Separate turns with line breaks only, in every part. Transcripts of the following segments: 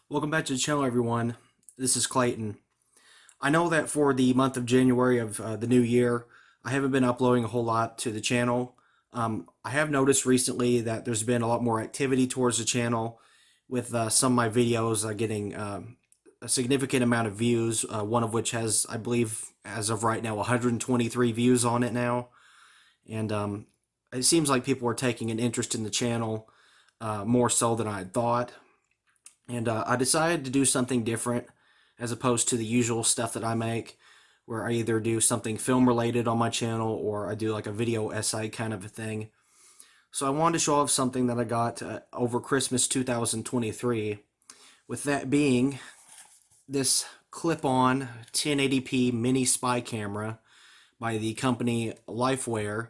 Welcome back to the channel, everyone. This is Clayton. I know that for the month of January of the new year, I haven't been uploading a whole lot to the channel. I have noticed recently that there's been a lot more activity towards the channel with some of my videos getting a significant amount of views, one of which has, I believe, as of right now, 123 views on it now. And it seems like people are taking an interest in the channel more so than I had thought. And I decided to do something different as opposed to the usual stuff that I make, where I either do something film related on my channel or I do like a video essay kind of a thing. So I wanted to show off something that I got over Christmas 2023. With that being this clip-on 1080p mini spy camera by the company Lifeware.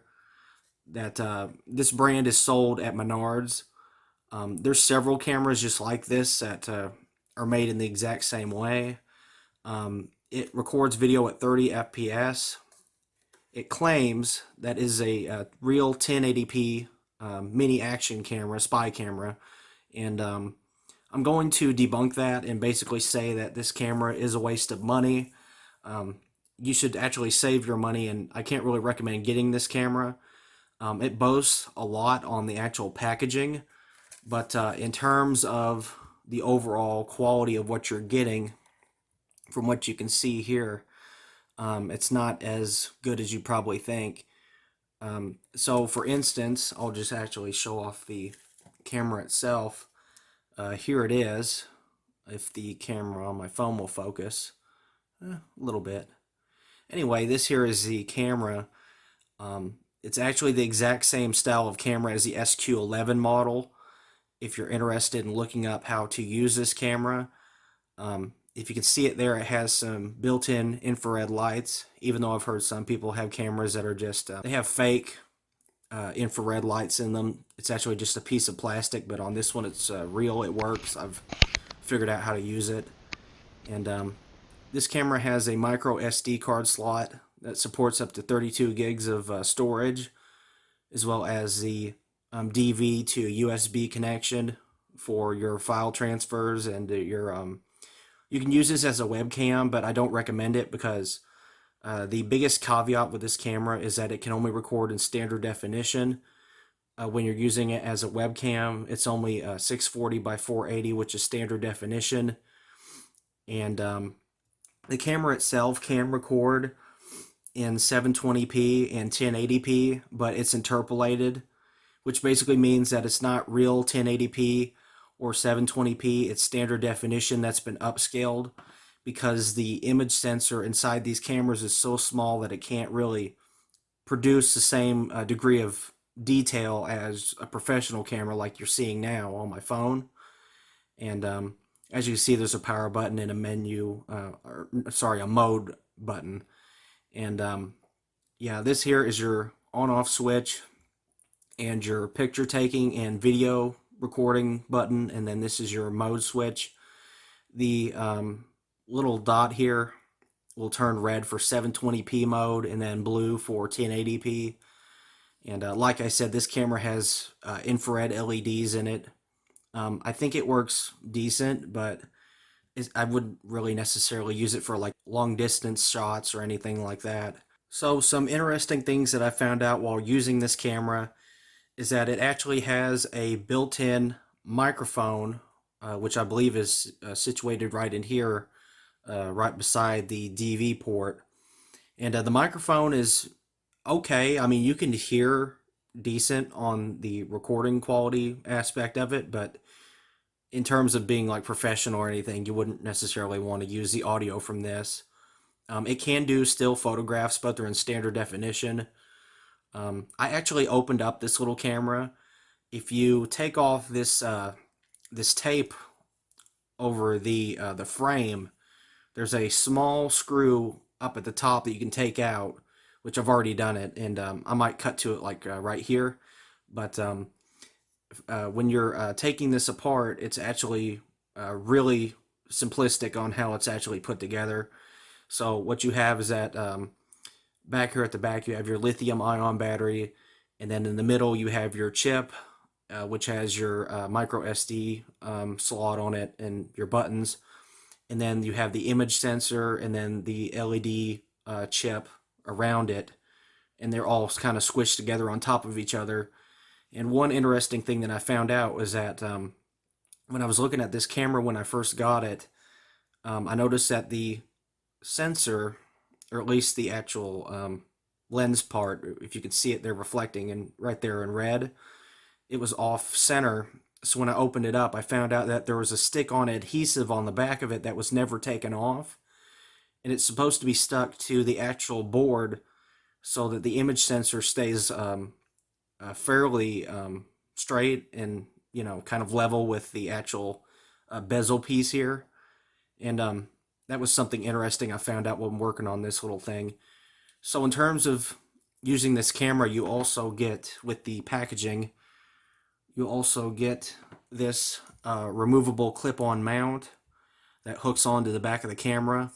That this brand is sold at Menards. There's several cameras just like this that are made in the exact same way. It records video at 30 FPS. It claims that is a real 1080p mini action camera, spy camera, and I'm going to debunk that and basically say that this camera is a waste of money. You should actually save your money, and I can't really recommend getting this camera. It boasts a lot on the actual packaging, but in terms of the overall quality of what you're getting, from what you can see here, it's not as good as you probably think. So for instance, I'll just actually show off the camera itself. Here it is, if the camera on my phone will focus. A little bit. Anyway, this here is the camera. It's actually the exact same style of camera as the SQ11 model. If you're interested in looking up how to use this camera, if you can see it there, it has some built-in infrared lights, even though I've heard some people have cameras that are just, they have fake infrared lights in them. It's actually just a piece of plastic, but on this one it's real, it works. I've figured out how to use it. And this camera has a micro SD card slot that supports up to 32 gigs of storage, as well as the DV to USB connection for your file transfers and your you can use this as a webcam, but I don't recommend it because the biggest caveat with this camera is that it can only record in standard definition. When you're using it as a webcam, it's only 640 by 480, which is standard definition. And the camera itself can record in 720p and 1080p, but it's interpolated, which basically means that it's not real 1080p or 720p. It's standard definition that's been upscaled because the image sensor inside these cameras is so small that it can't really produce the same degree of detail as a professional camera like you're seeing now on my phone. And as you can see, there's a power button and a menu, a mode button. And yeah, this here is your on-off switch and your picture taking and video recording button, and then this is your mode switch. The little dot here will turn red for 720p mode and then blue for 1080p. And like I said, this camera has infrared LEDs in it. I think it works decent, but I wouldn't really necessarily use it for like long distance shots or anything like that. So some interesting things that I found out while using this camera is that it actually has a built-in microphone, which I believe is situated right in here, right beside the DV port. And the microphone is okay. I mean, you can hear decent on the recording quality aspect of it, but in terms of being like professional or anything, you wouldn't necessarily want to use the audio from this. It can do still photographs, but they're in standard definition. I actually opened up this little camera. If you take off this this tape over the frame, there's a small screw up at the top that you can take out, which I've already done it, and I might cut to it like right here. But when you're taking this apart, it's actually really simplistic on how it's actually put together. So what you have is that back here at the back, you have your lithium ion battery, and then in the middle, you have your chip, which has your micro SD slot on it and your buttons. And then you have the image sensor and then the LED chip around it. And they're all kind of squished together on top of each other. And one interesting thing that I found out was that when I was looking at this camera when I first got it, I noticed that the sensor, or at least the actual lens part, if you can see it there reflecting and right there in red, it was off center. So when I opened it up, I found out that there was a stick-on adhesive on the back of it that was never taken off, and it's supposed to be stuck to the actual board so that the image sensor stays fairly straight and kind of level with the actual bezel piece here. And that was something interesting I found out when working on this little thing. So in terms of using this camera, you also get, with the packaging, you also get this removable clip-on mount that hooks onto the back of the camera.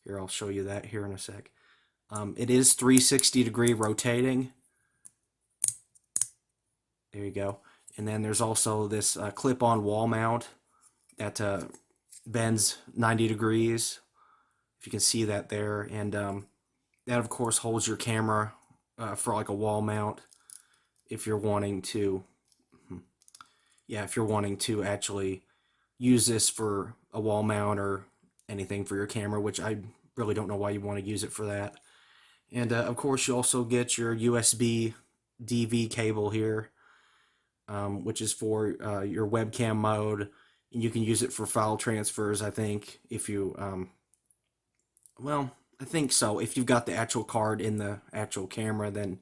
Here, I'll show you that here in a sec. It is 360-degree rotating. There you go. And then there's also this clip-on wall mount that bends 90 degrees, if you can see that there. And that, of course, holds your camera for like a wall mount if you're wanting to, if you're wanting to actually use this for a wall mount or anything for your camera, which I really don't know why you want to use it for that. And of course, you also get your USB DV cable here, which is for your webcam mode, and you can use it for file transfers, I think, if you, well, I think so. If you've got the actual card in the actual camera, then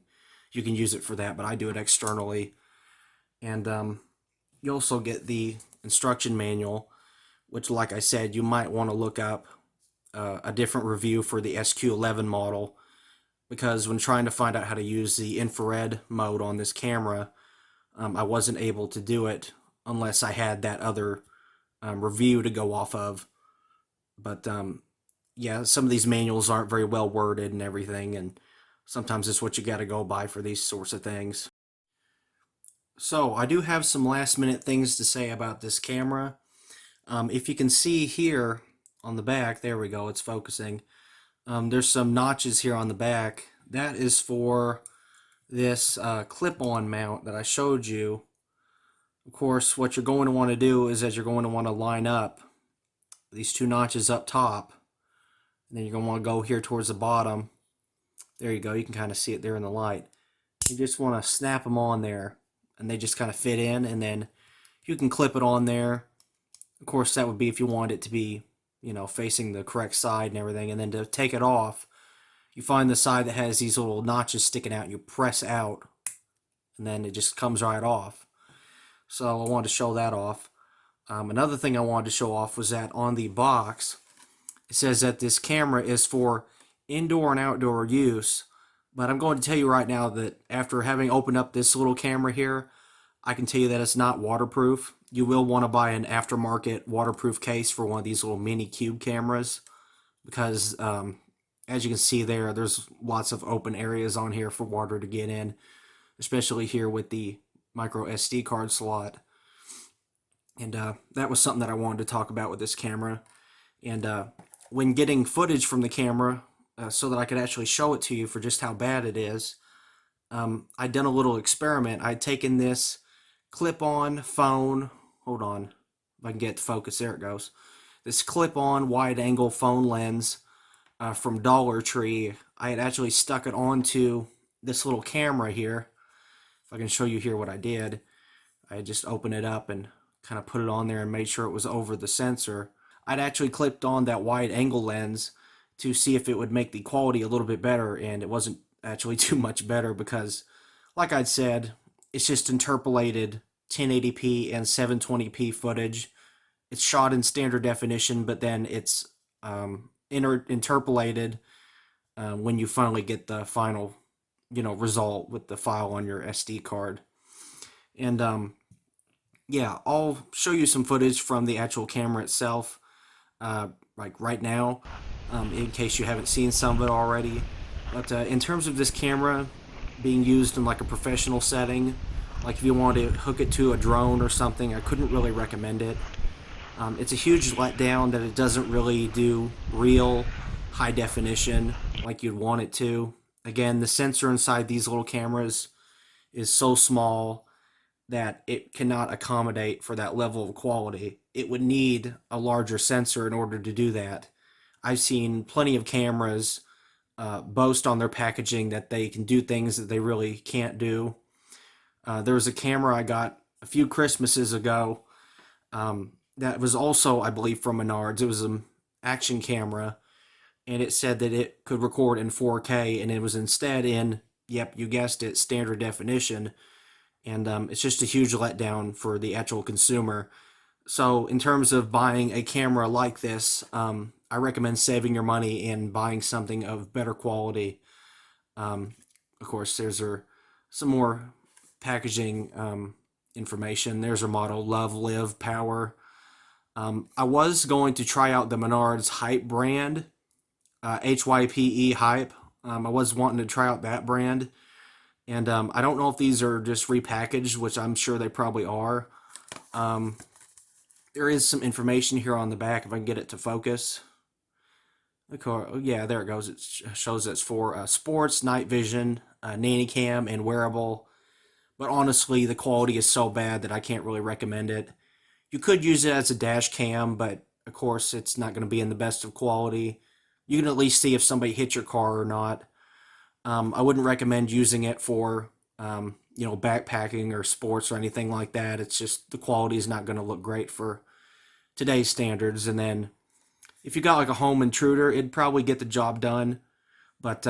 you can use it for that, but I do it externally. And you also get the instruction manual, which, like I said, you might want to look up a different review for the SQ11 model, because when trying to find out how to use the infrared mode on this camera, I wasn't able to do it unless I had that other review to go off of. But yeah, some of these manuals aren't very well worded and everything, and sometimes it's what you got to go by for these sorts of things. So I do have some last minute things to say about this camera. If you can see here on the back, there we go, it's focusing. There's some notches here on the back. That is for this clip-on mount that I showed you. Of course, what you're going to want to do is you're going to want to line up these two notches up top, and then you're going to want to go here towards the bottom. There you go, you can kind of see it there in the light. You just want to snap them on there, and they just kind of fit in, and then you can clip it on there. Of course, that would be if you want it to be, facing the correct side and everything. And then to take it off, you find the side that has these little notches sticking out, and you press out, and then it just comes right off. So I wanted to show that off. Another thing I wanted to show off was that on the box, it says that this camera is for indoor and outdoor use. But I'm going to tell you right now that after having opened up this little camera here, I can tell you that it's not waterproof. You will want to buy an aftermarket waterproof case for one of these little mini cube cameras, because as you can see there's lots of open areas on here for water to get in, especially here with the micro SD card slot. And that was something that I wanted to talk about with this camera. And when getting footage from the camera, so that I could actually show it to you for just how bad it is, I'd done a little experiment. I'd taken this clip-on phone, hold on, if I can get focus, there it goes, this clip-on wide-angle phone lens from Dollar Tree. I had actually stuck it onto this little camera here. If I can show you here what I did, I just opened it up and kind of put it on there and made sure it was over the sensor. I'd actually clipped on that wide-angle lens to see if it would make the quality a little bit better, and it wasn't actually too much better, because, like I'd said, it's just interpolated 1080p and 720p footage. It's shot in standard definition, but then it's interpolated when you finally get the final, result with the file on your SD card. And yeah, I'll show you some footage from the actual camera itself, like right now, in case you haven't seen some of it already. But in terms of this camera being used in like a professional setting, Like if you want to hook it to a drone or something, I couldn't really recommend it. It's a huge letdown that it doesn't really do real high definition like you'd want it to. Again, the sensor inside these little cameras is so small that it cannot accommodate for that level of quality. It would need a larger sensor in order to do that. I've seen plenty of cameras boast on their packaging that they can do things that they really can't do. There was a camera I got a few Christmases ago that was also, I believe, from Menards. It was an action camera, and it said that it could record in 4K, and it was instead in, yep, you guessed it, standard definition. And it's just a huge letdown for the actual consumer. So, in terms of buying a camera like this, I recommend saving your money and buying something of better quality. Um, of course, there's some more packaging information. There's a model: Love, Live, Power. I was going to try out the Menards Hype brand, HYPE Hype. I was wanting to try out that brand, and I don't know if these are just repackaged, which I'm sure they probably are. Um, there is some information here on the back if I can get it to focus. Yeah, there it goes. It shows it's for sports, night vision, nanny cam, and wearable. But honestly, the quality is so bad that I can't really recommend it. You could use it as a dash cam, but of course, it's not going to be in the best of quality. You can at least see if somebody hit your car or not. I wouldn't recommend using it for, backpacking or sports or anything like that. It's just the quality is not going to look great for today's standards. And then if you got like a home intruder, it'd probably get the job done. But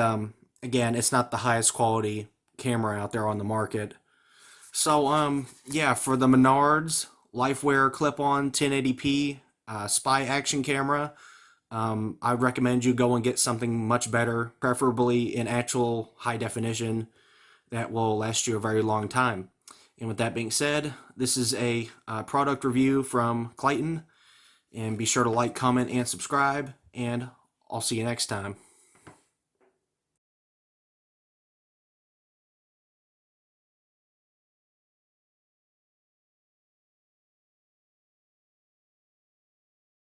again, it's not the highest quality camera out there on the market. So yeah, for the Menards Lifeware clip-on 1080p spy action camera, I recommend you go and get something much better, preferably in actual high definition that will last you a very long time. And with that being said, this is a product review from Clayton. And be sure to like, comment, and subscribe. And I'll see you next time.